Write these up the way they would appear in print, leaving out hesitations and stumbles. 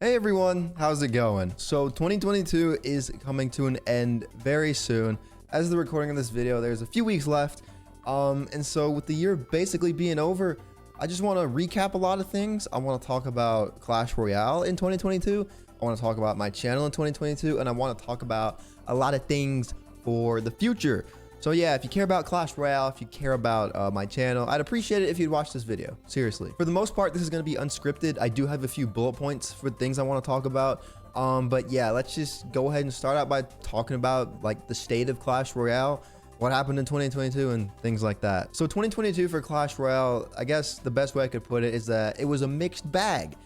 Hey everyone, how's it going? So 2022 is coming to an end very soon. As of the recording of this video, there's a few weeks left. And so with the year basically being over, I just want to recap a lot of things. I want to talk about Clash Royale in 2022. I want to talk about my channel in 2022, and I want to talk about a lot of things for the future. So yeah, if you care about Clash Royale, if you care about my channel, I'd appreciate it if you'd watch this video. Seriously. For the most part, this is going to be unscripted. I do have a few bullet points for things I want to talk about. But yeah, let's just go ahead and start out by talking about like the state of Clash Royale, what happened in 2022 and things like that. So 2022 for Clash Royale, I guess the best way I could put it is that it was a mixed bag.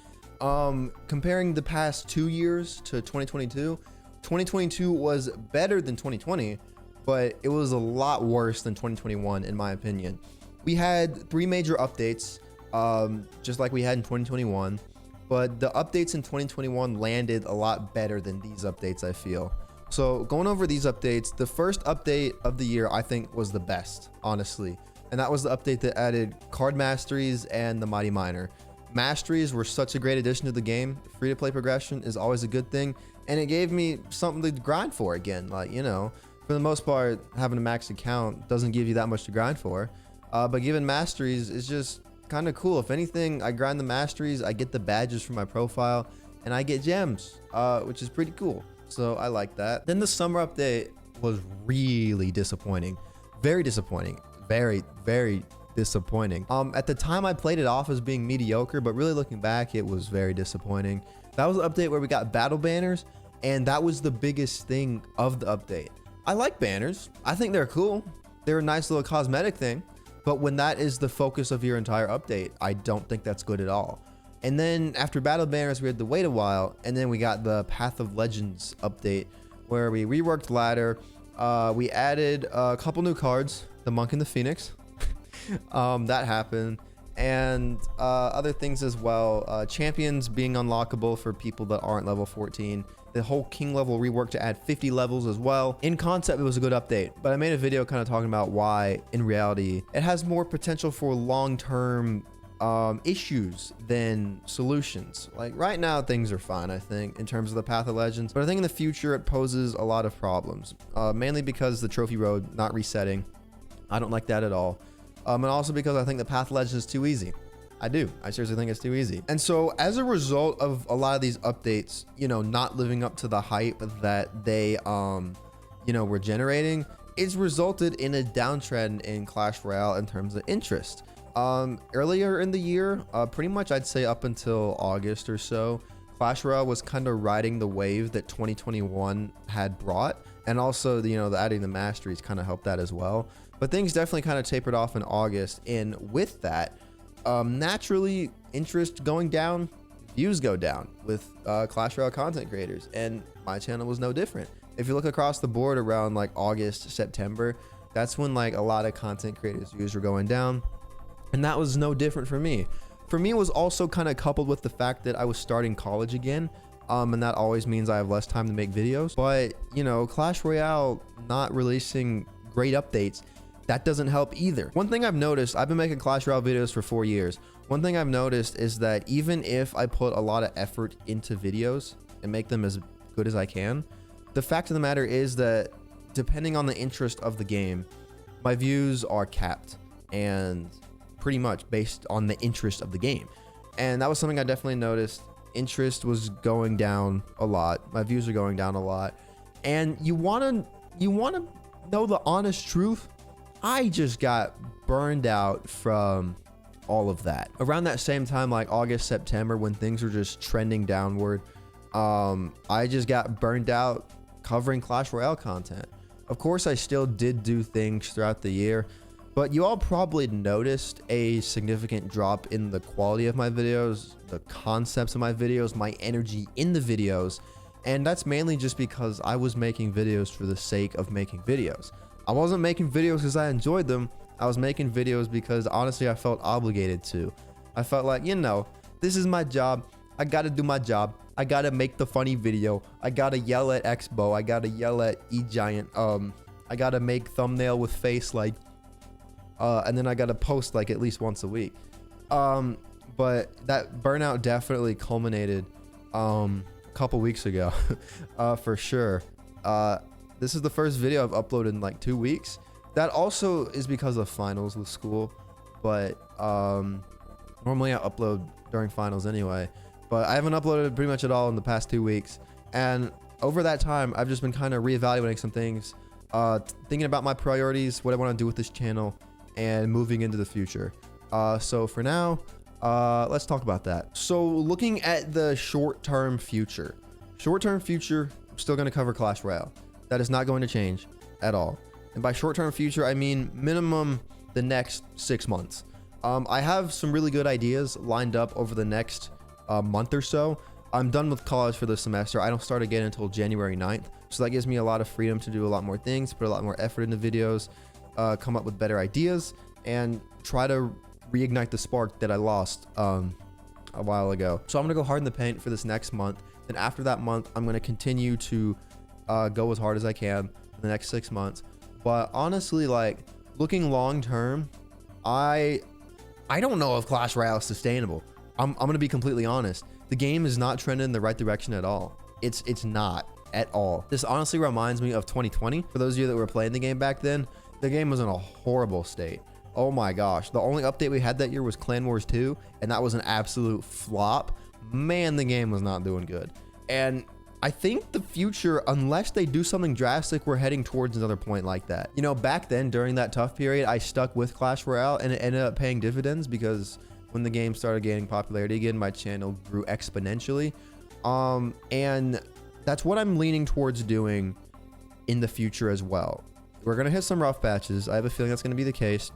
Comparing the past 2 years to 2022, 2022 was better than 2020. But it was a lot worse than 2021 in my opinion. We had 3 major updates, just like we had in 2021, but the updates in 2021 landed a lot better than these updates, I feel. So going over these updates, the first update of the year I think was the best, honestly, and that was the update that added card masteries and the mighty miner. Masteries were such a great addition to the game. Free to play progression is always a good thing, and it gave me something to grind for again, like, you know. For the most part, having a max account doesn't give you that much to grind for, but giving masteries is just kind of cool. If anything, I grind the masteries, I get the badges for my profile, and I get gems, which is pretty cool. So I like that. Then the summer update was really disappointing. Very disappointing. Very, very disappointing. At the time, I played it off as being mediocre, but really looking back, it was very disappointing. That was the update where we got battle banners, and that was the biggest thing of the update. I like banners. I think they're cool. They're a nice little cosmetic thing. But when that is the focus of your entire update, I don't think that's good at all. And then after battle banners, we had to wait a while. And then we got the Path of Legends update where we reworked ladder. We added a couple new cards, the Monk and the Phoenix. That happened. And other things as well. Champions being unlockable for people that aren't level 14. The whole king level rework to add 50 levels as well. In concept, it was a good update, but I made a video kind of talking about why in reality it has more potential for long-term issues than solutions. Like right now things are fine, I think, in terms of the Path of Legends, but I think in the future it poses a lot of problems, mainly because the trophy road not resetting. I don't like that at all. And also because I think the Path of Legends is too easy. I seriously think it's too easy. And so as a result of a lot of these updates, you know, not living up to the hype that they, you know, were generating, it's resulted in a downtrend in Clash Royale in terms of interest. Earlier in the year, pretty much I'd say up until August or so, Clash Royale was kind of riding the wave that 2021 had brought. And also, you know, the adding the masteries kind of helped that as well. But things definitely kind of tapered off in August. And with that, naturally interest going down, views go down with Clash Royale content creators, and my channel was no different. If you look across the board around like August, September, that's when like a lot of content creators views were going down, and that was no different for me. For me, it was also kind of coupled with the fact that I was starting college again, and that always means I have less time to make videos. But you know, Clash Royale not releasing great updates, that doesn't help either. One thing I've noticed, I've been making Clash Royale videos for 4 years. One thing I've noticed is that even if I put a lot of effort into videos and make them as good as I can, the fact of the matter is that depending on the interest of the game, my views are capped and pretty much based on the interest of the game. And that was something I definitely noticed. Interest was going down a lot. My views are going down a lot. And you wanna know the honest truth? I just got burned out from all of that. Around that same time, like August, September, when things were just trending downward, I just got burned out covering Clash Royale content. Of course, I still did do things throughout the year, but you all probably noticed a significant drop in the quality of my videos, the concepts of my videos, my energy in the videos. And that's mainly just because I was making videos for the sake of making videos. I wasn't making videos because I enjoyed them. I was making videos because honestly I felt obligated to. I felt like, you know, this is my job. I gotta do my job. I gotta make the funny video. I gotta yell at Expo. I gotta yell at E-Giant. I gotta make thumbnail with face like, and then I gotta post like at least once a week. But that burnout definitely culminated a couple weeks ago, for sure. This is the first video I've uploaded in like 2 weeks. That also is because of finals with school, but normally I upload during finals anyway. But I haven't uploaded pretty much at all in the past 2 weeks, and over that time, I've just been kind of reevaluating some things, thinking about my priorities, what I want to do with this channel, and moving into the future. So for now, let's talk about that. So looking at the short-term future, I'm still going to cover Clash Royale. That is not going to change at all. And by short-term future, I mean minimum the next 6 months. I have some really good ideas lined up over the next month or so. I'm done with college for this semester. I don't start again until January 9th. So that gives me a lot of freedom to do a lot more things, put a lot more effort into videos, come up with better ideas, and try to reignite the spark that I lost a while ago. So I'm gonna go hard in the paint for this next month. Then after that month, I'm gonna continue to go as hard as I can for the next 6 months. But honestly, like looking long term, I don't know if Clash Royale is sustainable. I'm gonna be completely honest. The game is not trending in the right direction at all. It's not at all. This honestly reminds me of 2020. For those of you that were playing the game back then, the game was in a horrible state. Oh my gosh. The only update we had that year was Clan Wars 2, and that was an absolute flop. Man, the game was not doing good. And I think the future, unless they do something drastic, we're heading towards another point like that. You know, back then during that tough period, I stuck with Clash Royale, and it ended up paying dividends because when the game started gaining popularity again, my channel grew exponentially. And that's what I'm leaning towards doing in the future as well. We're going to hit some rough patches. I have a feeling that's going to be the case.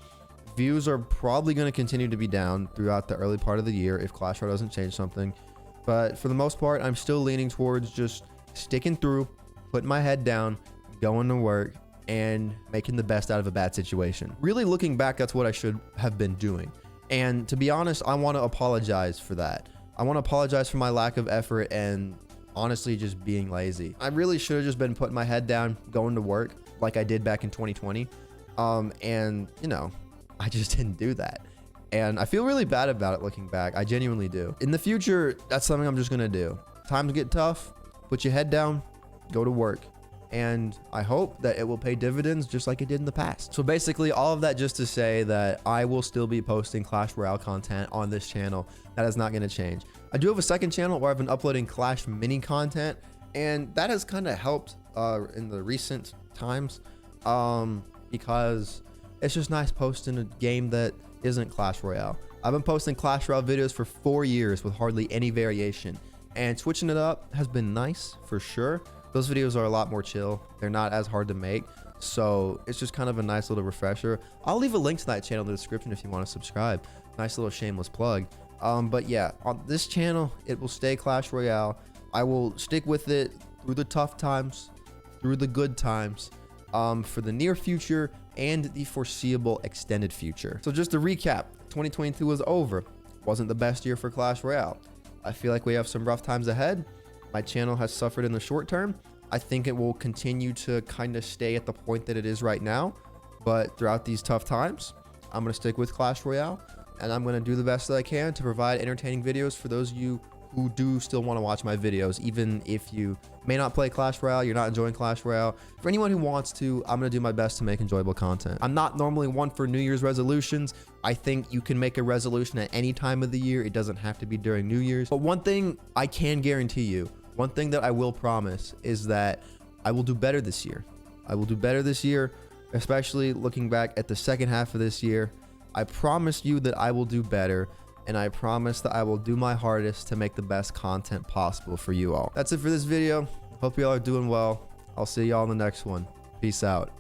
Views are probably going to continue to be down throughout the early part of the year if Clash Royale doesn't change something. But for the most part, I'm still leaning towards just sticking through, putting my head down, going to work, and making the best out of a bad situation. Really looking back, that's what I should have been doing. And to be honest, I want to apologize for that. I want to apologize for my lack of effort and honestly just being lazy. I really should have just been putting my head down, going to work like I did back in 2020. And you know, I just didn't do that. And I feel really bad about it looking back. I genuinely do. In the future, that's something I'm just going to do. Times get tough, put your head down, go to work. And I hope that it will pay dividends just like it did in the past. So basically all of that just to say that I will still be posting Clash Royale content on this channel. That is not going to change. I do have a second channel where I've been uploading Clash mini content, and that has kind of helped in the recent times because it's just nice posting a game that isn't Clash Royale. I've been posting Clash Royale videos for 4 years with hardly any variation, and switching it up has been nice for sure. Those videos are a lot more chill. They're not as hard to make, so it's just kind of a nice little refresher. I'll leave a link to that channel in the description if you want to subscribe. Nice little shameless plug. But yeah, on this channel, it will stay Clash Royale. I will stick with it through the tough times, through the good times, for the near future and the foreseeable extended future. So just to recap, 2022 was over. Wasn't the best year for Clash Royale. I feel like we have some rough times ahead. My channel has suffered in the short term. I think it will continue to kind of stay at the point that it is right now. But throughout these tough times, I'm going to stick with Clash Royale, and I'm going to do the best that I can to provide entertaining videos for those of you who do still want to watch my videos, even if you may not play Clash Royale, you're not enjoying Clash Royale. For anyone who wants to, I'm going to do my best to make enjoyable content. I'm not normally one for New Year's resolutions. I think you can make a resolution at any time of the year. It doesn't have to be during New Year's. But one thing I can guarantee you, one thing that I will promise is that I will do better this year. I will do better this year, especially looking back at the second half of this year. I promise you that I will do better, and I promise that I will do my hardest to make the best content possible for you all. That's it for this video. Hope you all are doing well. I'll see y'all in the next one. Peace out.